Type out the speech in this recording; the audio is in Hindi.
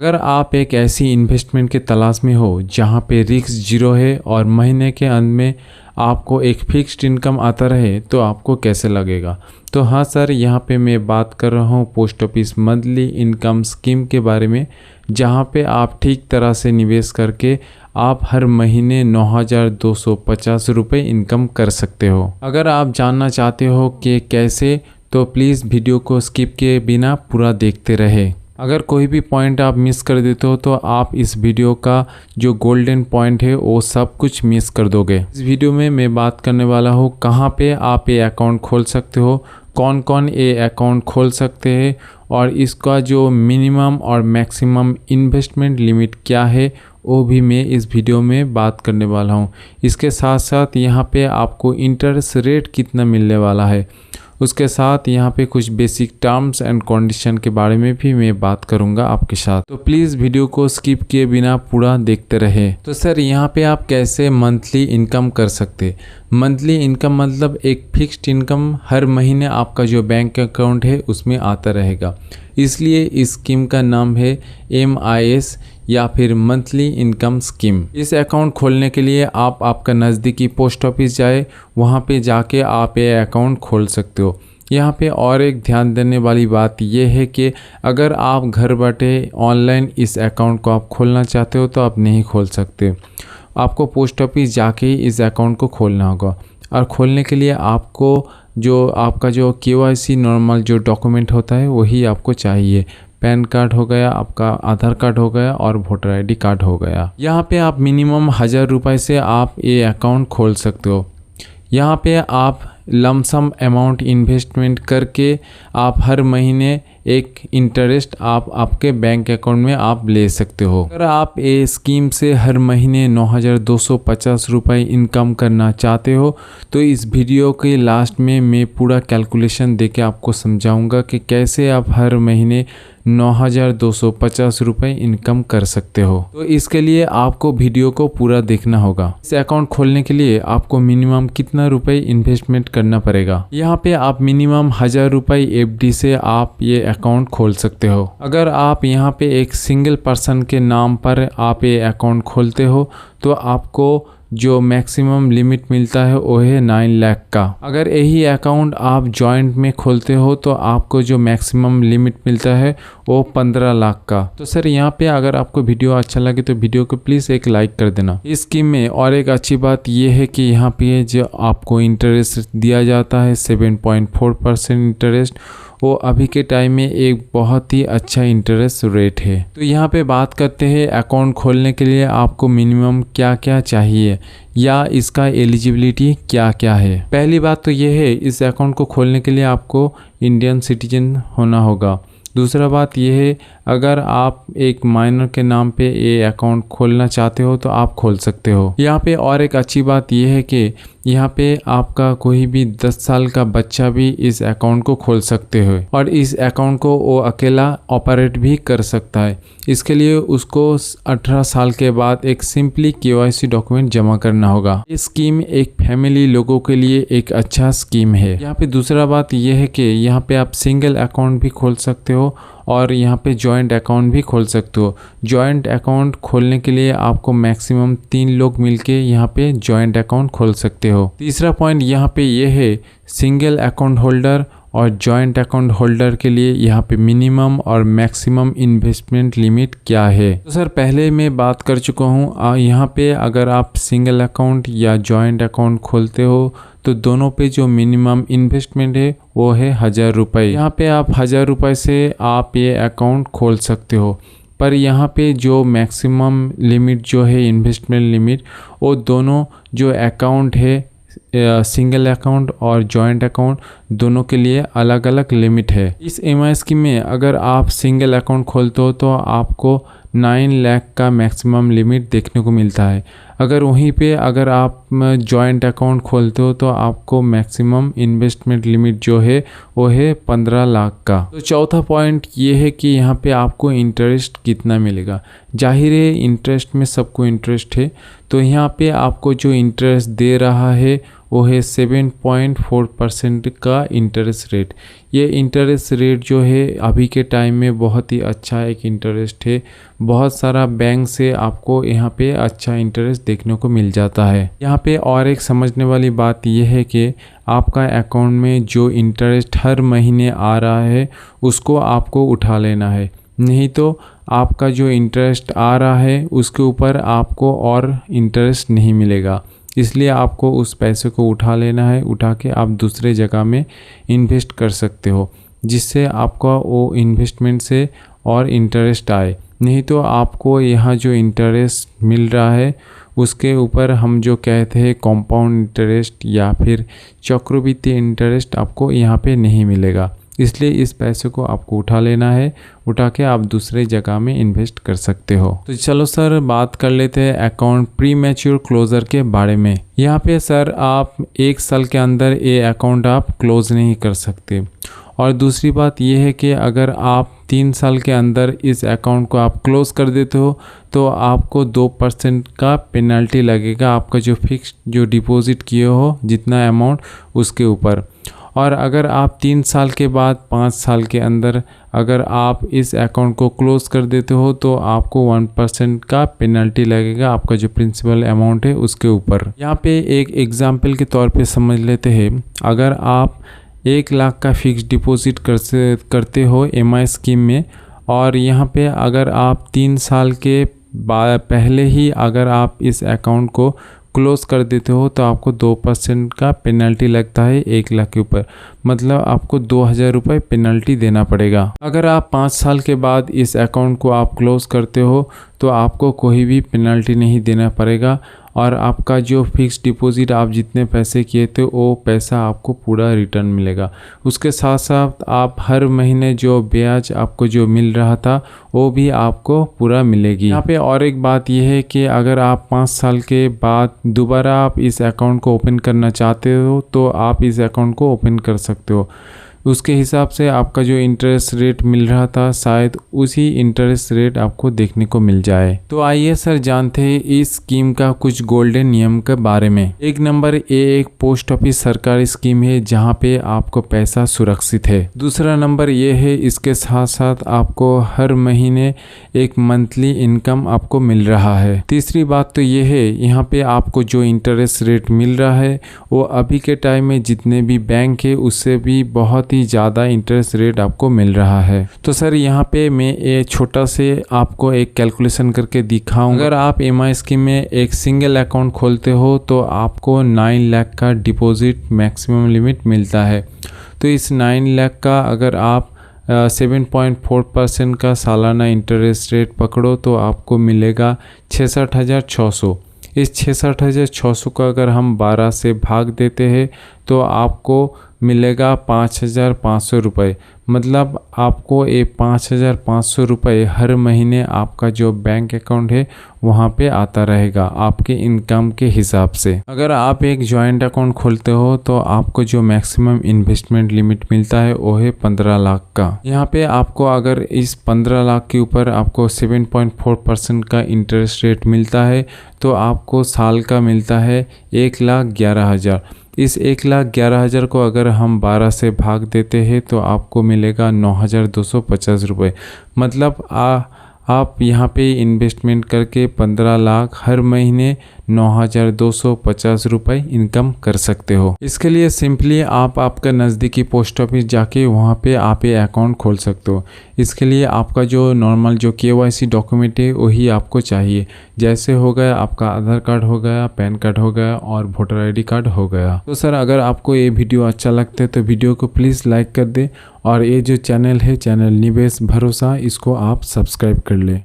अगर आप एक ऐसी इन्वेस्टमेंट के तलाश में हो जहां पे रिस्क जीरो है और महीने के अंत में आपको एक फिक्स्ड इनकम आता रहे तो आपको कैसे लगेगा। तो हाँ सर, यहाँ पे मैं बात कर रहा हूँ post office monthly income scheme के बारे में, जहाँ पे आप ठीक तरह से निवेश करके आप हर महीने 9,250 रुपये इनकम कर सकते हो। अगर आप जानना चाहते हो कि कैसे, तो प्लीज़ वीडियो को स्किप किए बिना पूरा देखते रहे। अगर कोई भी पॉइंट आप मिस कर देते हो तो आप इस वीडियो का जो गोल्डन पॉइंट है वो सब कुछ मिस कर दोगे। इस वीडियो में मैं बात करने वाला हूँ कहाँ पे आप ये अकाउंट खोल सकते हो, कौन कौन ये अकाउंट खोल सकते हैं और इसका जो मिनिमम और मैक्सिमम इन्वेस्टमेंट लिमिट क्या है वो भी मैं इस वीडियो में बात करने वाला हूँ। इसके साथ साथ यहाँ पे आपको इंटरेस्ट रेट कितना मिलने वाला है, उसके साथ यहाँ पे कुछ बेसिक टर्म्स एंड कंडीशन के बारे में भी मैं बात करूँगा आपके साथ। तो प्लीज़ वीडियो को स्किप किए बिना पूरा देखते रहे। तो सर, यहाँ पे आप कैसे मंथली इनकम कर सकते। मंथली इनकम मतलब एक फिक्स्ड इनकम हर महीने आपका जो बैंक अकाउंट है उसमें आता रहेगा, इसलिए इस स्कीम का नाम है MIS या फिर मंथली इनकम स्कीम। इस अकाउंट खोलने के लिए आप आपका नज़दीकी पोस्ट ऑफिस जाए, वहाँ पे जाके आप ये अकाउंट खोल सकते हो। यहाँ पे और एक ध्यान देने वाली बात यह है कि अगर आप घर बैठे ऑनलाइन इस अकाउंट को आप खोलना चाहते हो तो आप नहीं खोल सकते। आपको पोस्ट ऑफिस जाके ही इस अकाउंट को खोलना होगा और खोलने के लिए आपको जो आपका जो KYC नॉर्मल जो डॉक्यूमेंट होता है वही आपको चाहिए। पैन कार्ड हो गया, आपका आधार कार्ड हो गया और वोटर ID कार्ड हो गया। यहाँ पे आप मिनिमम 1000 रुपये से आप ये अकाउंट खोल सकते हो। यहाँ पे आप लमसम अमाउंट इन्वेस्टमेंट करके आप हर महीने एक इंटरेस्ट आप आपके बैंक अकाउंट में आप ले सकते हो। अगर आप ये स्कीम से हर महीने 9,250 रुपये इनकम करना चाहते हो तो इस वीडियो के लास्ट में मैं पूरा कैलकुलेशन देके आपको समझाऊंगा कि कैसे आप हर महीने 9,250 रुपये इनकम कर सकते हो। तो इसके लिए आपको वीडियो को पूरा देखना होगा। इस अकाउंट खोलने के लिए आपको मिनिमम कितना रुपए इन्वेस्टमेंट करना पड़ेगा। यहाँ पे आप मिनिमम 1000 रुपये FD से आप ये अकाउंट खोल सकते हो। अगर आप यहाँ पे एक सिंगल पर्सन के नाम पर आप ये अकाउंट खोलते हो तो आपको जो मैक्सिमम लिमिट मिलता है वो है 9 लाख का। अगर यही अकाउंट आप जॉइंट में खोलते हो तो आपको जो मैक्सिमम लिमिट मिलता है वो 15 लाख का। तो सर, यहाँ पे अगर आपको वीडियो अच्छा लगे तो वीडियो को प्लीज़ एक लाइक कर देना। इस स्कीम में और एक अच्छी बात ये है कि यहाँ पे जो आपको इंटरेस्ट दिया जाता है 7.4% इंटरेस्ट, वो अभी के टाइम में एक बहुत ही अच्छा इंटरेस्ट रेट है। तो यहाँ पे बात करते हैं अकाउंट खोलने के लिए आपको मिनिमम क्या क्या चाहिए या इसका एलिजिबिलिटी क्या क्या है। पहली बात तो ये है, इस अकाउंट को खोलने के लिए आपको इंडियन सिटीजन होना होगा। दूसरा बात यह है, अगर आप एक माइनर के नाम पे ये अकाउंट खोलना चाहते हो तो आप खोल सकते हो। यहाँ पे और एक अच्छी बात यह है कि यहाँ पे आपका कोई भी 10 साल का बच्चा भी इस अकाउंट को खोल सकते हो और इस अकाउंट को वो अकेला ऑपरेट भी कर सकता है। इसके लिए उसको 18 साल के बाद एक सिंपली KYC डॉक्यूमेंट जमा करना होगा। ये स्कीम एक फैमिली लोगों के लिए एक अच्छा स्कीम है। यहाँ पे दूसरा बात यह है कि यहाँ पे आप सिंगल अकाउंट भी खोल सकते हो और यहाँ पे जॉइंट अकाउंट भी खोल सकते हो। जॉइंट अकाउंट खोलने के लिए आपको मैक्सिमम 3 लोग मिलके यहाँ पे जॉइंट अकाउंट खोल सकते हो। तीसरा पॉइंट यहाँ पे ये है, सिंगल अकाउंट होल्डर और जॉइंट अकाउंट होल्डर के लिए यहाँ पे मिनिमम और मैक्सिमम इन्वेस्टमेंट लिमिट क्या है। तो सर, पहले मैं बात कर चुका हूँ। यहाँ पे अगर आप सिंगल अकाउंट या जॉइंट अकाउंट खोलते हो तो दोनों पे जो मिनिमम इन्वेस्टमेंट है वो है 1000 रुपये। यहाँ पे आप 1000 रुपये से आप ये अकाउंट खोल सकते हो, पर यहाँ पे जो मैक्सिमम लिमिट जो है इन्वेस्टमेंट लिमिट, वो दोनों जो अकाउंट है सिंगल अकाउंट और जॉइंट अकाउंट दोनों के लिए अलग अलग लिमिट है। इस MI स्कीम में अगर आप सिंगल अकाउंट खोलते हो तो आपको 9 लाख का मैक्सिमम लिमिट देखने को मिलता है। अगर वहीं पे अगर आप जॉइंट अकाउंट खोलते हो तो आपको मैक्सिमम इन्वेस्टमेंट लिमिट जो है वो है 15 लाख का। तो चौथा पॉइंट ये है कि यहाँ पे आपको इंटरेस्ट कितना मिलेगा। जाहिर है इंटरेस्ट में सबको इंटरेस्ट है, तो यहाँ पे आपको जो इंटरेस्ट दे रहा है वो है 7.4% का इंटरेस्ट रेट। ये इंटरेस्ट रेट जो है अभी के टाइम में बहुत ही अच्छा एक इंटरेस्ट है। बहुत सारा बैंक से आपको यहाँ पे अच्छा इंटरेस्ट देखने को मिल जाता है। यहाँ पे और एक समझने वाली बात यह है कि आपका अकाउंट में जो इंटरेस्ट हर महीने आ रहा है उसको आपको उठा लेना है, नहीं तो आपका जो इंटरेस्ट आ रहा है उसके ऊपर आपको और इंटरेस्ट नहीं मिलेगा। इसलिए आपको उस पैसे को उठा लेना है, उठा के आप दूसरे जगह में इन्वेस्ट कर सकते हो, जिससे आपका वो इन्वेस्टमेंट से और इंटरेस्ट आए। नहीं तो आपको यहाँ जो इंटरेस्ट मिल रहा है उसके ऊपर हम जो कहते हैं कंपाउंड इंटरेस्ट या फिर चक्रवृद्धि इंटरेस्ट आपको यहाँ पे नहीं मिलेगा। इसलिए इस पैसे को आपको उठा लेना है, उठा के आप दूसरे जगह में इन्वेस्ट कर सकते हो। तो चलो सर बात कर लेते हैं अकाउंट प्री मैच्योर क्लोजर के बारे में। यहाँ पे सर आप 1 साल के अंदर ये अकाउंट आप क्लोज नहीं कर सकते। और दूसरी बात यह है कि अगर आप 3 साल के अंदर इस अकाउंट को आप क्लोज कर देते हो तो आपको 2% का पेनल्टी लगेगा आपका जो फिक्स जो डिपॉजिट किए हो जितना अमाउंट उसके ऊपर। और अगर आप 3 साल के बाद 5 साल के अंदर अगर आप इस अकाउंट को क्लोज कर देते हो तो आपको 1% का पेनल्टी लगेगा आपका जो प्रिंसिपल अमाउंट है उसके ऊपर। यहाँ पे एक एग्जांपल के तौर पे समझ लेते हैं, अगर आप 1 लाख का फिक्स डिपॉजिट करते हो MI स्कीम में, और यहाँ पे अगर आप 3 साल के पहले ही अगर आप इस अकाउंट को क्लोज कर देते हो तो आपको 2% का पेनल्टी लगता है 1 लाख के ऊपर, मतलब आपको 2000 रुपये पेनल्टी देना पड़ेगा। अगर आप 5 साल के बाद इस अकाउंट को आप क्लोज करते हो तो आपको कोई भी पेनल्टी नहीं देना पड़ेगा, और आपका जो फिक्स डिपॉजिट आप जितने पैसे किए थे वो पैसा आपको पूरा रिटर्न मिलेगा। उसके साथ साथ आप हर महीने जो ब्याज आपको जो मिल रहा था वो भी आपको पूरा मिलेगी। यहाँ पे और एक बात यह है कि अगर आप 5 साल के बाद दोबारा आप इस अकाउंट को ओपन करना चाहते हो तो आप इस अकाउंट को ओपन कर सकते हो। उसके हिसाब से आपका जो इंटरेस्ट रेट मिल रहा था शायद उसी इंटरेस्ट रेट आपको देखने को मिल जाए। तो आइए सर जानते हैं इस स्कीम का कुछ गोल्डन नियम के बारे में। 1 नंबर, ये एक पोस्ट ऑफिस सरकारी स्कीम है जहां पे आपको पैसा सुरक्षित है। दूसरा नंबर ये है इसके साथ साथ आपको हर महीने एक मंथली इनकम आपको मिल रहा है। तीसरी बात तो ये है यहाँ पे आपको जो इंटरेस्ट रेट मिल रहा है वो अभी के टाइम में जितने भी बैंक है उससे भी बहुत ही ज़्यादा इंटरेस्ट रेट आपको मिल रहा है। तो सर यहाँ पे मैं एक छोटा से आपको एक कैलकुलेशन करके दिखाऊं। अगर आप MI स्कीम में एक सिंगल अकाउंट खोलते हो तो आपको 9 लाख का डिपॉजिट मैक्सिमम लिमिट मिलता है। तो इस 9 लाख का अगर आप 7.4% का सालाना इंटरेस्ट रेट पकड़ो तो आपको मिलेगा 66,600। इस 66,600 का अगर हम 12 से भाग देते हैं तो आपको मिलेगा 5,500 रुपये। मतलब आपको ये 5,500 रुपये हर महीने आपका जो बैंक अकाउंट है वहाँ पे आता रहेगा आपके इनकम के हिसाब से। अगर आप एक जॉइंट अकाउंट खोलते हो तो आपको जो मैक्सिमम इन्वेस्टमेंट लिमिट मिलता है वो है 15 लाख का। यहाँ पे आपको अगर इस 15 लाख के ऊपर आपको 7.4% का इंटरेस्ट रेट मिलता है तो आपको साल का मिलता है 1,11,000। इस 1,11,000 को अगर हम 12 से भाग देते हैं तो आपको मिलेगा 9,250 रुपये। मतलब आप यहाँ पे इन्वेस्टमेंट करके 15 लाख हर महीने 9,250 रुपये इनकम कर सकते हो। इसके लिए सिंपली आप आपका नज़दीकी पोस्ट ऑफिस जाके वहाँ पे आप ये अकाउंट खोल सकते हो। इसके लिए आपका जो नॉर्मल जो KYC डॉक्यूमेंट है वही आपको चाहिए। जैसे हो गया आपका आधार कार्ड हो गया, पैन कार्ड हो गया और वोटर ID कार्ड हो गया। तो सर अगर आपको ये वीडियो अच्छा लगता है तो वीडियो को प्लीज़ लाइक कर दे, और ये जो चैनल है चैनल निवेश भरोसा इसको आप सब्सक्राइब कर ले।